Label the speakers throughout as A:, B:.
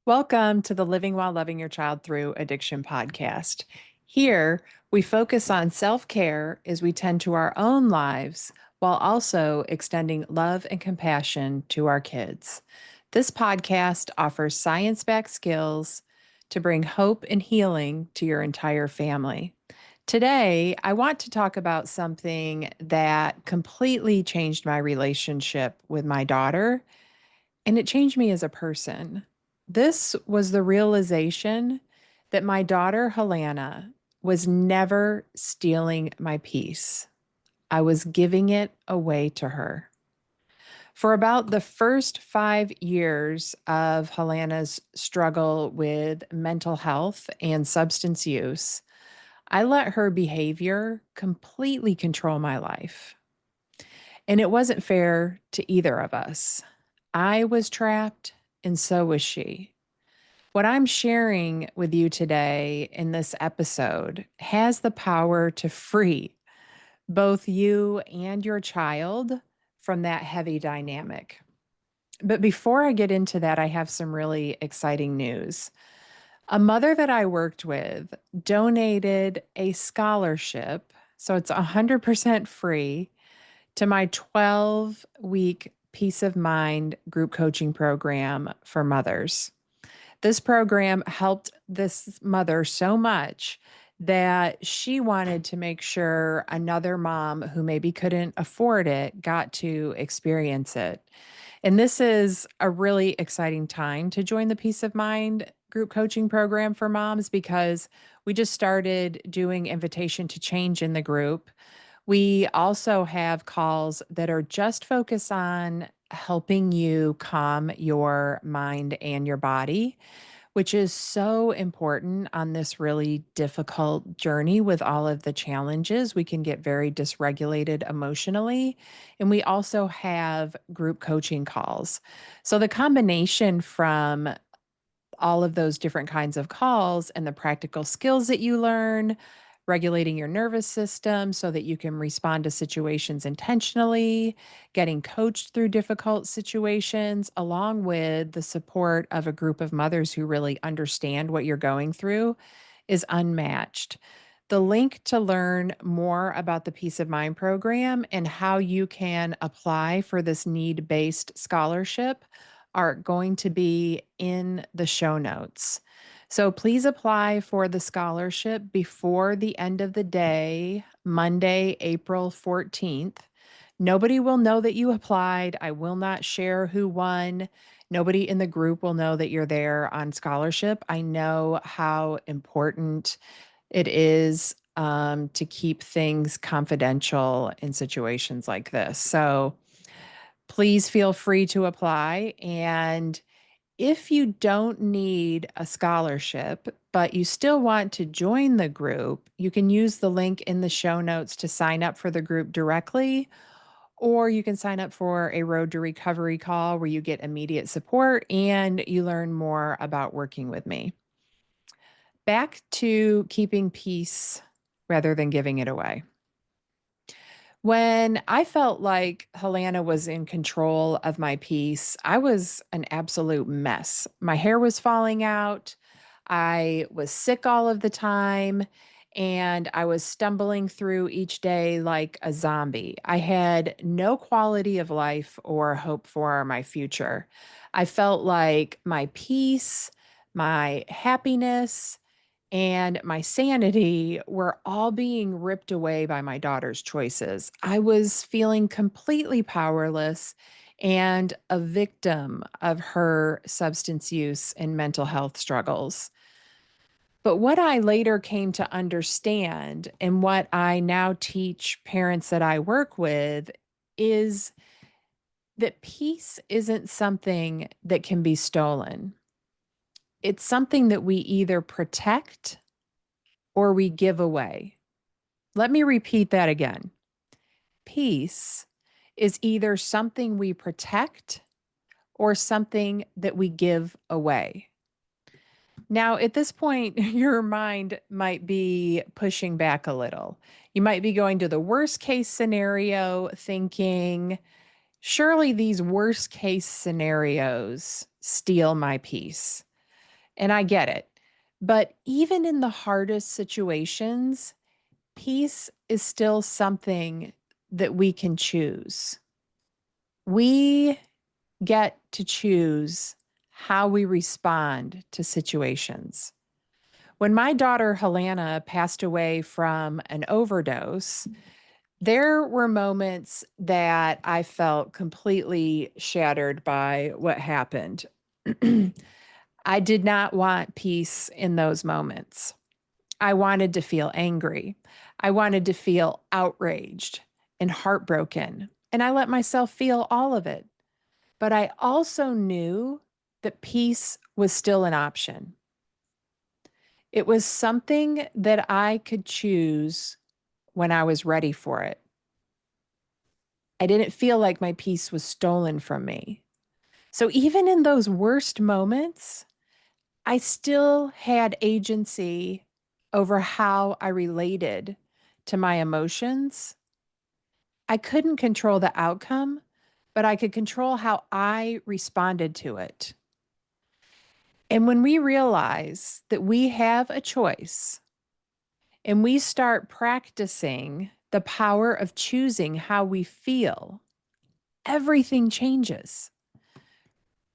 A: Welcome to the Living While Loving Your Child Through Addiction podcast. Here, we focus on self care as we tend to our own lives while also extending love and compassion to our kids. This podcast offers science backed skills to bring hope and healing to your entire family. Today, I want to talk about something that completely changed my relationship with my daughter, and it changed me as a person. This was the realization that my daughter, Helanna, was never stealing my peace. I was giving it away to her. For about the first 5 years of Helanna's struggle with mental health and substance use, I let her behavior completely control my life. And it wasn't fair to either of us. I was trapped, and so was she. What I'm sharing with you today in this episode has the power to free both you and your child from that heavy dynamic. But before I get into that, I have some really exciting news. A mother that I worked with donated a scholarship, so it's 100% free, to my 12-week Peace of Mind group coaching program for mothers. This program helped this mother so much that she wanted to make sure another mom who maybe couldn't afford it got to experience it. And this is a really exciting time to join the Peace of Mind group coaching program for moms because we just started doing invitation to change in the group. We also have calls that are just focused on helping you calm your mind and your body, which is so important on this really difficult journey with all of the challenges. We can get very dysregulated emotionally. And we also have group coaching calls. So the combination from all of those different kinds of calls and the practical skills that you learn, regulating your nervous system so that you can respond to situations intentionally, getting coached through difficult situations, along with the support of a group of mothers who really understand what you're going through, is unmatched. The link to learn more about the Peace of Mind program and how you can apply for this need based scholarship are going to be in the show notes. So please apply for the scholarship before the end of the day, Monday, April 14th. Nobody will know that you applied. I will not share who won. Nobody in the group will know that you're there on scholarship. I know how important it is to keep things confidential in situations like this. So please feel free to apply. And if you don't need a scholarship, but you still want to join the group, you can use the link in the show notes to sign up for the group directly, or you can sign up for a Road to Recovery call where you get immediate support and you learn more about working with me. Back to keeping peace rather than giving it away. When I felt like Helena was in control of my peace, I was an absolute mess. My hair was falling out. I was sick all of the time. And I was stumbling through each day like a zombie. I had no quality of life or hope for my future. I felt like my peace, my happiness, and my sanity were all being ripped away by my daughter's choices. I was feeling completely powerless and a victim of her substance use and mental health struggles. But what I later came to understand, and what I now teach parents that I work with, is that peace isn't something that can be stolen. It's something that we either protect or we give away. Let me repeat that again. Peace is either something we protect or something that we give away. Now, at this point, your mind might be pushing back a little. You might be going to the worst case scenario, thinking, surely these worst case scenarios steal my peace. And I get it. But even in the hardest situations, peace is still something that we can choose. We get to choose how we respond to situations. When my daughter Helanna passed away from an overdose, there were moments that I felt completely shattered by what happened. I did not want peace in those moments. I wanted to feel angry. I wanted to feel outraged and heartbroken. And I let myself feel all of it. But I also knew that peace was still an option. It was something that I could choose when I was ready for it. I didn't feel like my peace was stolen from me. So even in those worst moments, I still had agency over how I related to my emotions. I couldn't control the outcome, but I could control how I responded to it. And when we realize that we have a choice and we start practicing the power of choosing how we feel, everything changes.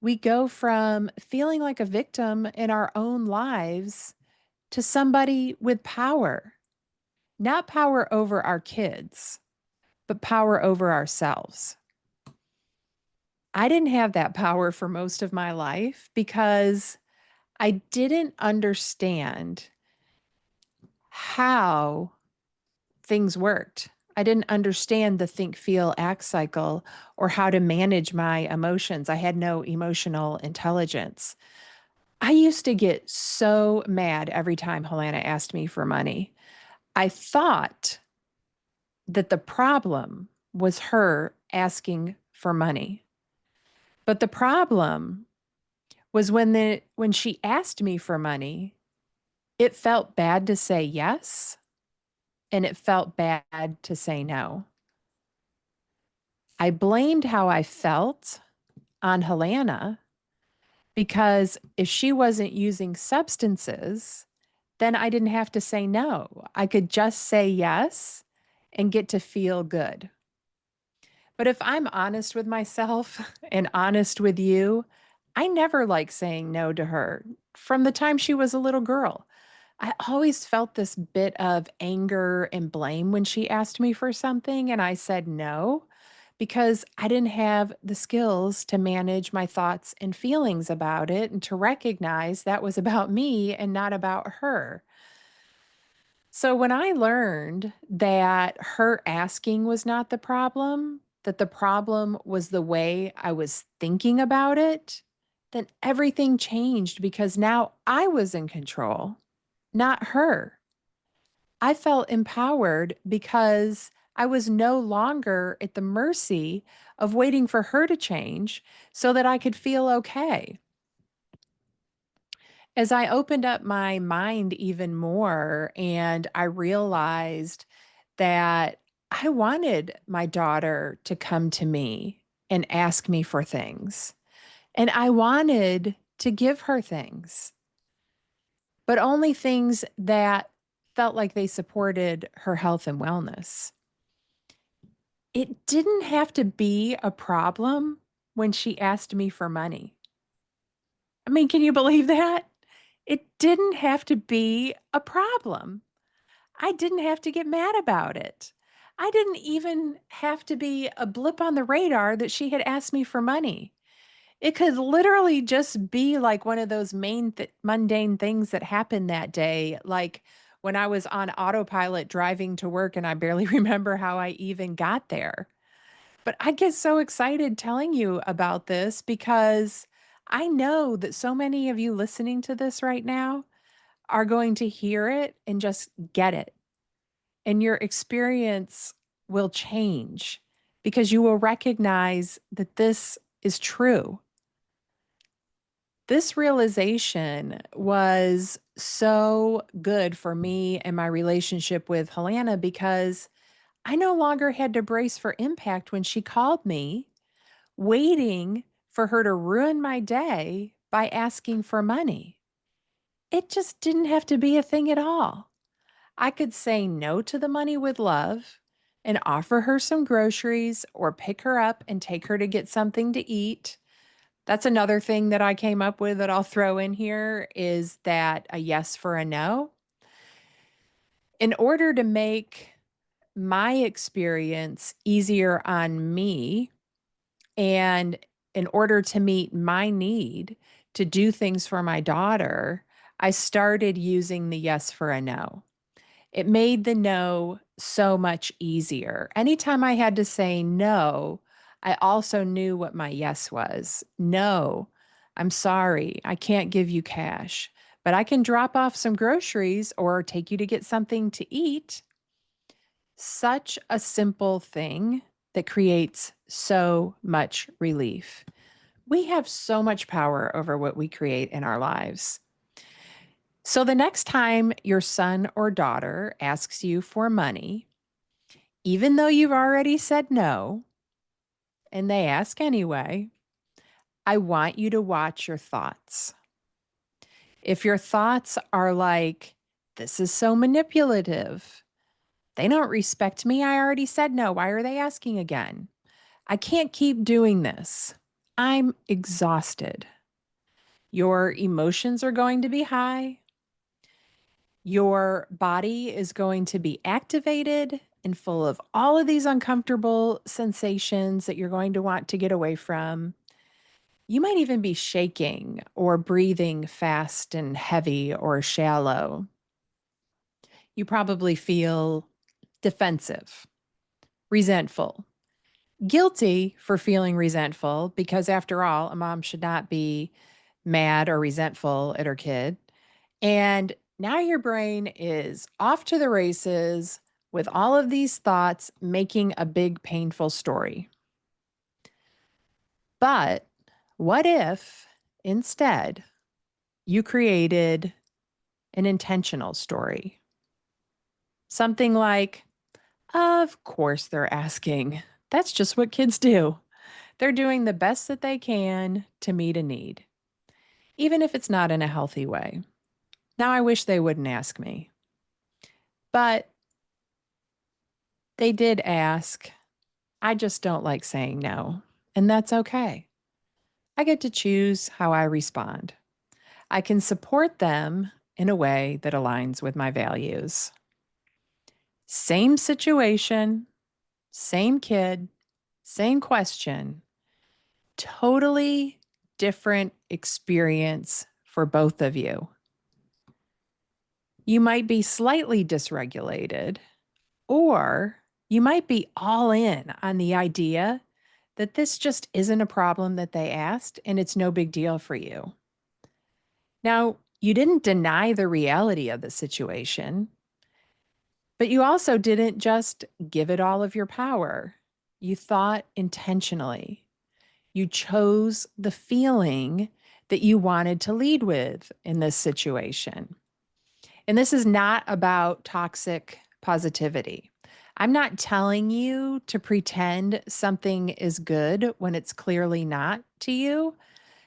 A: We go from feeling like a victim in our own lives to somebody with power, not power over our kids, but power over ourselves. I didn't have that power for most of my life because I didn't understand how things worked. I didn't understand the think, feel, act cycle or how to manage my emotions. I had no emotional intelligence. I used to get so mad every time Helena asked me for money. I thought that the problem was her asking for money. But the problem was when she asked me for money, it felt bad to say yes and it felt bad to say no. I blamed how I felt on Helena because if she wasn't using substances, then I didn't have to say no. I could just say yes and get to feel good. But if I'm honest with myself and honest with you, I never liked saying no to her from the time she was a little girl. I always felt this bit of anger and blame when she asked me for something and I said no because I didn't have the skills to manage my thoughts and feelings about it and to recognize that was about me and not about her. So when I learned that her asking was not the problem, that the problem was the way I was thinking about it, then everything changed because now I was in control, not her. I felt empowered because I was no longer at the mercy of waiting for her to change so that I could feel okay. As I opened up my mind even more and I realized that I wanted my daughter to come to me and ask me for things. And I wanted to give her things, but only things that felt like they supported her health and wellness. It didn't have to be a problem when she asked me for money. I mean, can you believe that? It didn't have to be a problem. I didn't have to get mad about it. I didn't even have to be a blip on the radar that she had asked me for money. It could literally just be like one of those mundane things that happened that day, like when I was on autopilot driving to work and I barely remember how I even got there. But I get so excited telling you about this because I know that so many of you listening to this right now are going to hear it and just get it. And your experience will change because you will recognize that this is true. This realization was so good for me and my relationship with Helena because I no longer had to brace for impact when she called me, waiting for her to ruin my day by asking for money. It just didn't have to be a thing at all. I could say no to the money with love and offer her some groceries or pick her up and take her to get something to eat. That's another thing that I came up with that I'll throw in here is that a yes for a no. In order to make my experience easier on me, and in order to meet my need to do things for my daughter, I started using the yes for a no. It made the no so much easier. Anytime I had to say no, I also knew what my yes was. No, I'm sorry, I can't give you cash, but I can drop off some groceries or take you to get something to eat. Such a simple thing that creates so much relief. We have so much power over what we create in our lives. So the next time your son or daughter asks you for money, even though you've already said no, and they ask anyway, I want you to watch your thoughts. If your thoughts are like, this is so manipulative, they don't respect me. I already said no. Why are they asking again? I can't keep doing this. I'm exhausted. Your emotions are going to be high. Your body is going to be activated and full of all of these uncomfortable sensations that you're going to want to get away from. You might even be shaking or breathing fast and heavy or shallow. You probably feel defensive, resentful, guilty for feeling resentful, because after all, a mom should not be mad or resentful at her kid. And now your brain is off to the races with all of these thoughts making a big, painful story. But what if instead you created an intentional story? Something like, of course they're asking. That's just what kids do. They're doing the best that they can to meet a need, even if it's not in a healthy way. Now, I wish they wouldn't ask me, but they did ask. I just don't like saying no, and that's okay. I get to choose how I respond. I can support them in a way that aligns with my values. Same situation, same kid, same question, totally different experience for both of you. You might be slightly dysregulated, or you might be all in on the idea that this just isn't a problem that they asked and it's no big deal for you. Now, you didn't deny the reality of the situation, but you also didn't just give it all of your power. You thought intentionally. You chose the feeling that you wanted to lead with in this situation. And this is not about toxic positivity. I'm not telling you to pretend something is good when it's clearly not to you.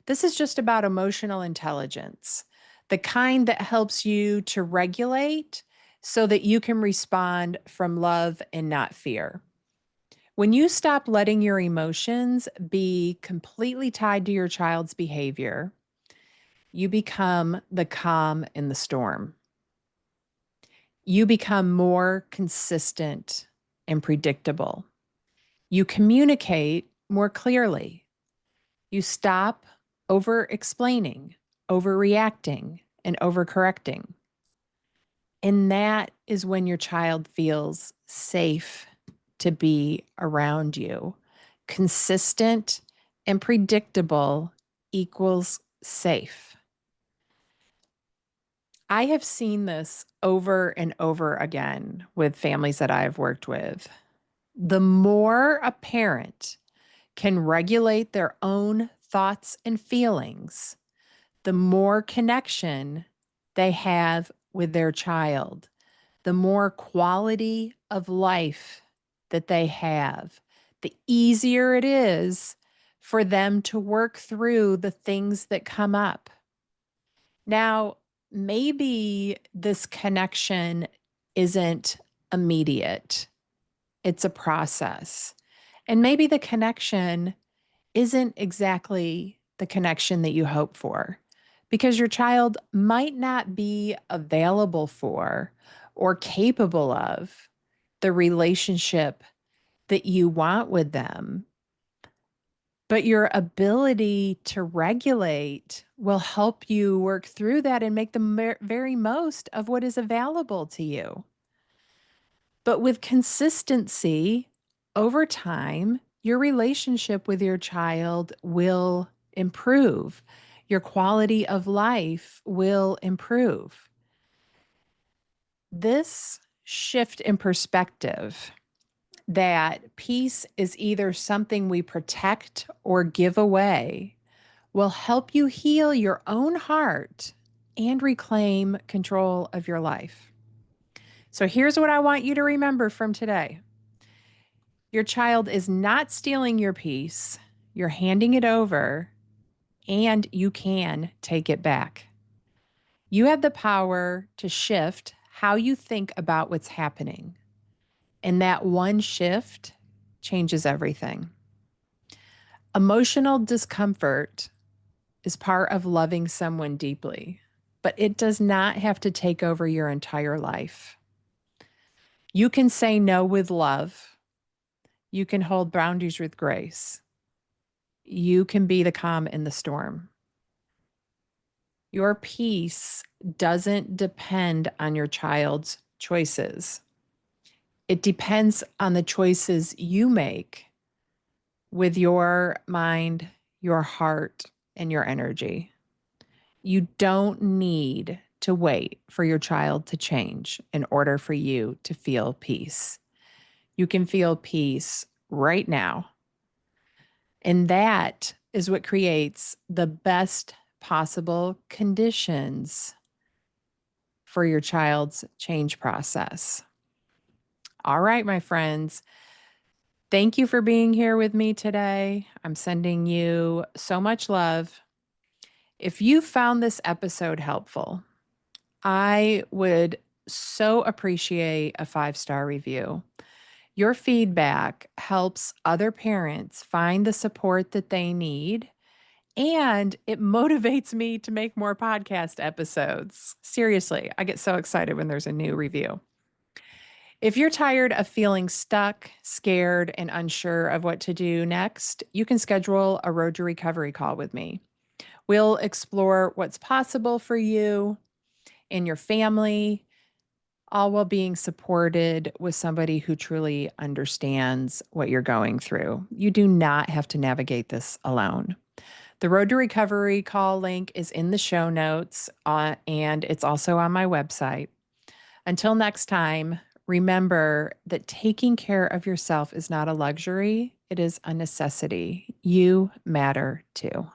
A: This is just about emotional intelligence, the kind that helps you to regulate so that you can respond from love and not fear. When you stop letting your emotions be completely tied to your child's behavior, you become the calm in the storm. You become more consistent and predictable. You communicate more clearly. You stop over explaining, overreacting, and overcorrecting. And that is when your child feels safe to be around you. Consistent and predictable equals safe. I have seen this over and over again with families that I've worked with. The more a parent can regulate their own thoughts and feelings, the more connection they have with their child, the more quality of life that they have, the easier it is for them to work through the things that come up. Now, maybe this connection isn't immediate, it's a process. And maybe the connection isn't exactly the connection that you hope for because your child might not be available for or capable of the relationship that you want with them. But your ability to regulate will help you work through that and make the very most of what is available to you. But with consistency over time, your relationship with your child will improve. Your quality of life will improve. This shift in perspective that peace is either something we protect or give away will help you heal your own heart and reclaim control of your life. So here's what I want you to remember from today. Your child is not stealing your peace. You're handing it over, and you can take it back. You have the power to shift how you think about what's happening. And that one shift changes everything. Emotional discomfort is part of loving someone deeply, but it does not have to take over your entire life. You can say no with love. You can hold boundaries with grace. You can be the calm in the storm. Your peace doesn't depend on your child's choices. It depends on the choices you make with your mind, your heart, and your energy. You don't need to wait for your child to change in order for you to feel peace. You can feel peace right now. And that is what creates the best possible conditions for your child's change process. All right, my friends. Thank you for being here with me today. I'm sending you so much love. If you found this episode helpful, I would so appreciate a 5-star review. Your feedback helps other parents find the support that they need, and it motivates me to make more podcast episodes. Seriously, I get so excited when there's a new review. If you're tired of feeling stuck, scared, and unsure of what to do next, you can schedule a Road to Recovery call with me. We'll explore what's possible for you and your family, all while being supported with somebody who truly understands what you're going through. You do not have to navigate this alone. The Road to Recovery call link is in the show notes, and it's also on my website. Until next time, remember that taking care of yourself is not a luxury, it is a necessity. You matter too.